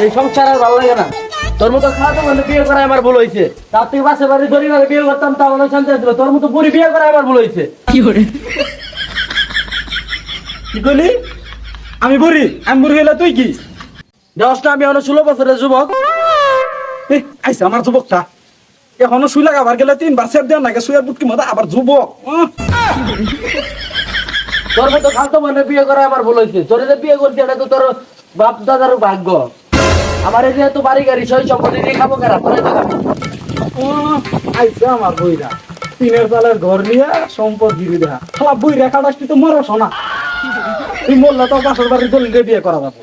এই সংসার আর ভালো লাগে না। তোর মতো খাওয়া মানে বিয়ে করা আমার ভুল হয়েছে। তার থেকে বাসে বাড়ি ধরি বিয়ে করতাম তা অনেক শান্তি ছিল। তোর মতো বুড়ি বিয়ে করা আমার ভুল হয়েছে। কি করে কি কইলি? আমি বুড়ি হইলে তুই কি? দেওয়াস না আমি অনেক 16 বছরের যুবক। আইসা আমার যুবকটা এখনো শুই লাগাবার গেলে 3 বার সেপ দেন নাকি শুয়ে বুটকি মতো আবার যুবক। তোর মতো খালতো মানে বিয়ে করা আমার ভুল হয়েছে। তোর যে বিয়ে করছি এটা তো তোর বাপ দাদার ভাগ্য। আমার এই যেহেতু বাড়ি গাড়ি সই সম্পত্তি দিয়ে খাবো কেনা পরে আইসা আমার বইরা 3 চালের ঘর নিয়ে সম্পদ গিরি দেখা খালা বই রেখা দাসটি তো মরো শোনা। তুই মরলে তো বাসর বাড়ি দলিলে বিয়ে করা যাবে।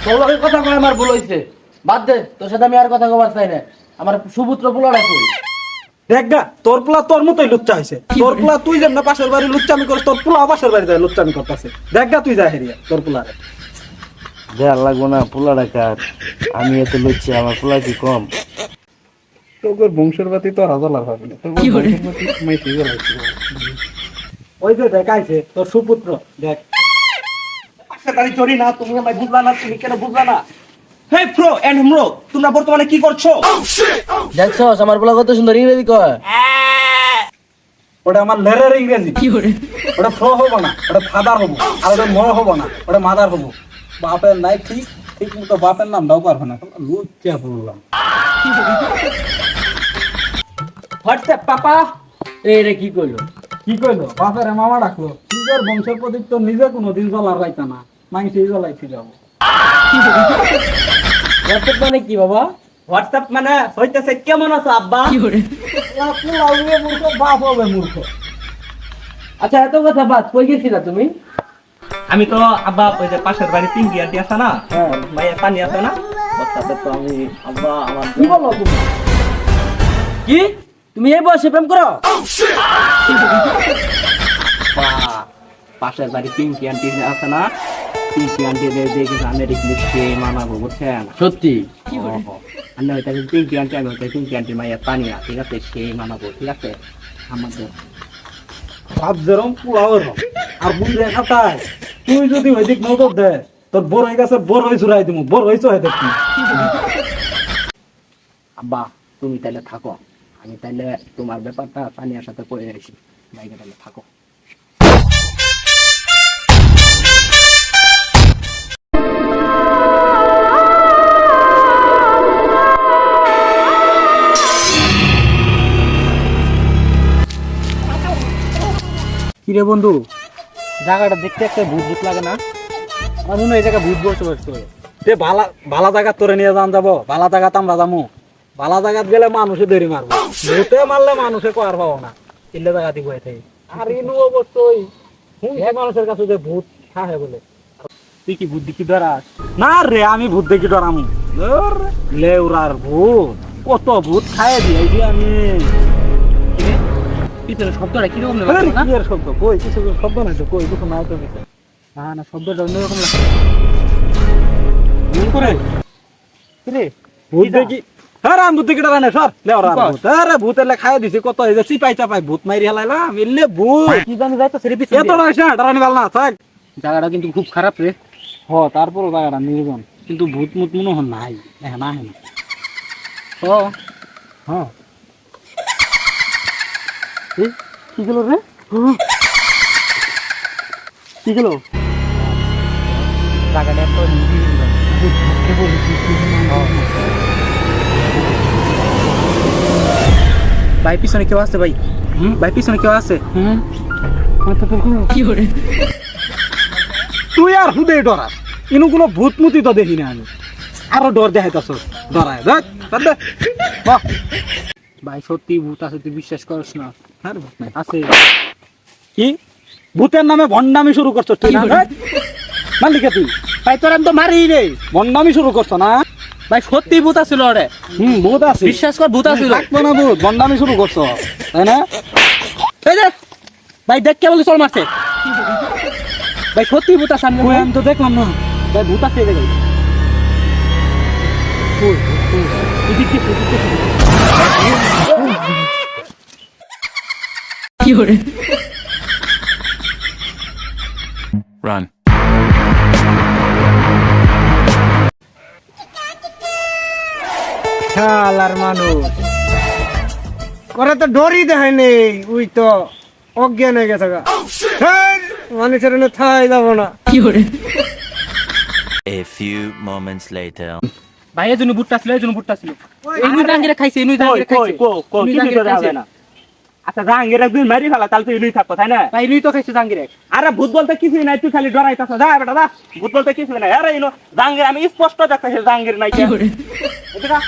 তোর কথা কয় আমার ভুল হয়েছে। বাদ দে, তোর সাথে আমি আর কথা কবার চাই না। আমার সুপুত্র পোলাটা কই? দেখ গা তোর পোলা তোর মতোই লুচ্চা হয়েছে। তোর পোলা তুই যেমন পাশের বাড়ি লুচ্চামি করিস তোর পোলা পাশের বাড়ি যায় লুচ্চামি করতেছে। দেখ গা তুই যা হেরিয়া তোর পোলারে দেয়ার লাগবো না পোলাটা কার। আমি এত লুচ্ছি, আমার পোলা কি কম? তোর বংশের বাতি তো রাজালার হবে না। তোর বংশের বাতি মাইছি জ্বলাইছি। ওই যে দেখাইছে তোর সুপুত্র দেখ। পাশের বাড়ি চড়ি না তুমি আমায় বুঝলা না, তুমি কেন বুঝলা না? হে প্রো এন্ড ম্রো তোমরা বর্তমানে কি করছো? দেখছস আমার পোলা কত সুন্দর ইংরেজি কয়। ওটা আমার লেরের ইংরেজি। কি করে ওটা ফ্লো হবো না, ওটা ফাদার হবো। আর ওটা ম হবো না, ওটা মাদার হবো। বাপের নাই ঠিক ঠিক মতো বাপের নাম দাও পারবে না। লুচ্চা বললাম হোয়াটসঅ্যাপ পাপা। এই রে কি কইলো? কি কইলো? বাপের মামা ডাকলো। নিজের বংশের প্রতীক তো নিজে কোনোদিন জ্বলার রাইতা না, মাংসই জ্বলাইছি যাবো। হোয়াটসঅ্যাপ মানে কি বাবা? হোয়াটসঅ্যাপ মানে হইতেছে কেমন আছো আব্বা? কি করে মূর্খ বাপ হবে মূর্খ। আচ্ছা এত কথা বাদ, কই গেছিলা তুমি? আমি তো আব্বা ওই যে পাশের বাড়ি পিঙ্কি আন্টি আছে না, হ্যাঁ। মায়ের পানি আছে না, ওর সাথে তো আমি আব্বা আমার কি বলো তুমি? কি তুমি এই বয়সে প্রেম করো? পাশের বাড়ি পিঙ্কি আন্টি আছে না, পিঙ্কি আন্টি দেখে আমি দেখলি সে মানাবো বুঝছেন। সত্যি? আমি ওইটাকে পিঙ্কি আন্টি, আমি ওইটা পিঙ্কি আন্টি মায়ের পানি না, ঠিক আছে সে মানাবো, ঠিক আছে আমাদের বাপ যেরম পোলাও এরম। আর বুঝ রেখা তাই তুই যদি ওইদিক নজর দে তোর বড় হয়ে গেছে, বড় হয়ে চুরাই দিব, বড় হয়েছ হয়ে দেখবি। আব্বা তুমি তাহলে থাকো, আমি তাহলে তোমার ব্যাপারটা পানিয়ার সাথে করে আসি, জায়গা তাহলে থাকো। কিরে বন্ধু, জায়গাটা দেখতে একটা ভূত ভূত লাগে না? আমার মনে হয় এই জায়গায় ভূত বসবাস করে। তে ভালা জায়গা তোরে নিয়ে যান যাবো, ভালা জায়গা আমরা যাবো। ভালা জায়গাত গেলে মানুষে দেরি মারবো, ভূতে মারলে মানুষে কয়ার পাবো না। চিল্লে জায়গা দিব আর ইনু অবশ্যই মানুষের কাছে যে ভূত খাহে বলে। তুই কি ভূত দেখি ধরাস? না রে, আমি ভূত দেখি ডরামু। লেউরার ভূত, কত ভূত খাইয়ে দিয়েছি আমি। পিছনে শব্দটা কিরকম কি এর শব্দ? কই কিছু শব্দ নাই তো, কই কিছু নাই তো কিছু। না না শব্দটা অন্যরকম লাগছে। ভূত করে কিরে ভূত দেখি। হ্যাঁ আমি ভূত দেখি ডরা নাই সর লেউরার ভূত। আরে ভূত এলে খাইয়ে দিছি কত, এই যে চিপাই চাপাই ভূত মাইরি হেলাইলাম। এলে ভূত কি জানি যাইতো সেরে পিছনে। এত ডরাইস না, ডরানি ভালো না থাক। জায়গাটা কিন্তু খুব খারাপ রে। হ তারপরও জায়গাটা নির্জন, কিন্তু ভূত মুত মনে হয় নাই। হ্যাঁ না হ্যাঁ ও হ্যাঁ কি গেল রে? কি গেল? জায়গাটা এত ভাই পিছনে কেউ আছে ভাই? ভাই পিছনে কেউ আছে? কি করে তুই আর হুদে ডরাস, ইনু কোনো ভূত মুতি তো দেখি না আমি। আরো ডর দেখাইতাছ, ডরায় দেখ দে বাহ। ভাই সত্যি ভূত আছে, তুই বিশ্বাস করিস না? আর ভূত নাই আছে কি? ভূতের নামে ভণ্ডামি শুরু করছ তুই না? মালিকে তুই ভাই তোর আমি তো মারি রে। ভণ্ডামি শুরু করছ না? ভাই সত্যি ভূত আছিল রে, ভূত আছে, বিশ্বাস কর ভূত আছিল। থাকবো না ভূত, ভণ্ডামি শুরু করছ তাই না? এই যে ভাই দেখ কেবল চল মারছে। ভাই সত্যি ভূত আছে, কই আমি তো দেখলাম না। ভাই ভূত আছে এই জায়গায়। কি করে Run. শালার মানুষ ওরা তো ডরই দেখায় নেই ওই তো অজ্ঞান হয়ে গেছে গা হেই, মানুষের এনে থাই যাব না A few moments later. ভাই এজন্য ভুট্টা ছিল এই নুই জাঙ্গিরে খাইছে এই নুই জাঙ্গিরে খাইছে নুই জাঙ্গিরে খাইছে না আচ্ছা জাহাঙ্গীর একদিন মারি ফেলা তাহলে তো ইলুই থাকবো তাই না? ভাই নুই তো খাইছে জাঙ্গিরে আরে ভূত বলতে কিছুই নাই, তুই খালি ডরাইতাছ। যা বেটা যা, ভূত বলতে কিছুই নাই। আরে ইনো জাহাঙ্গীর আমি স্পষ্ট দেখতেছি জাহাঙ্গীর নাই। এদিকে আ।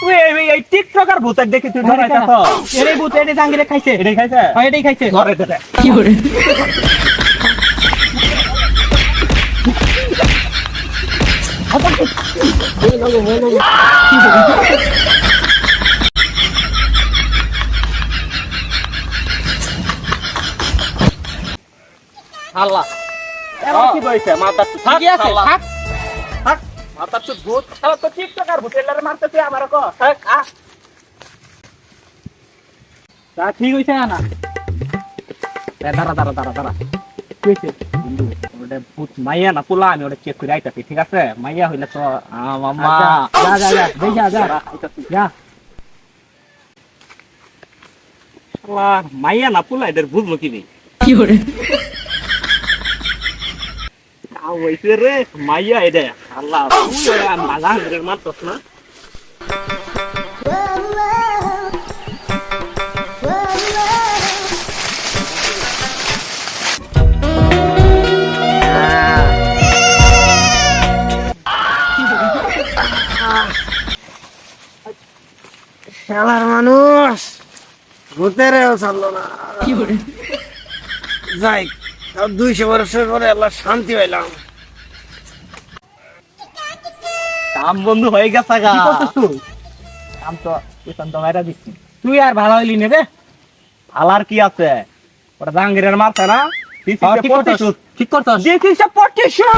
তুই এই টিকটকার ভূতের দেখে তুই ডরাইতাছ। এরে ভূত এরে জাঙ্গিরে খাইছে এটাই খাইছে? ভাই এটাই খাইছে ধরে দে। আল্লাহ এবার কি কইছে? মাথার তো থাক কি আছে শালা। থাক থাক, মাথার তো ভূত। শালা তো টিকটকার ভূত এলারে মারতেছে আমার কো। থাক আ। তা ঠিক হইছে না দাঁড়া। কি হইছে? বন্ধু, ওটা ভূত মাইয়া না পোলা, আমি ওটা চেক করে আইতাছি, ঠিক আছে? মাইয়া হইলে তো মামা। যা দেখি যা যা। শালা মাইয়া না পোলা, এদের বুঝলো কি নেই? হইছে রে মাইয়া এটা। আল্লাহ তুই ওরা মাজা হাঙ্গের মারতস না? শালার মানুষ ভূতেরেও ছাড়লো না যাই 200 বছর পরে আল্লাহ শান্তি পাইলাম কাম বন্ধু হয়ে গেছে গা। কি করছিস তুই কাম তো এখান তো মাইরা দিচ্ছি। তুই আর ভালো হইলি না রে আলার কি আছে? ওটা জাহাঙ্গীরের মারছে না? ঠিক করছিস দেখিস পটিশন।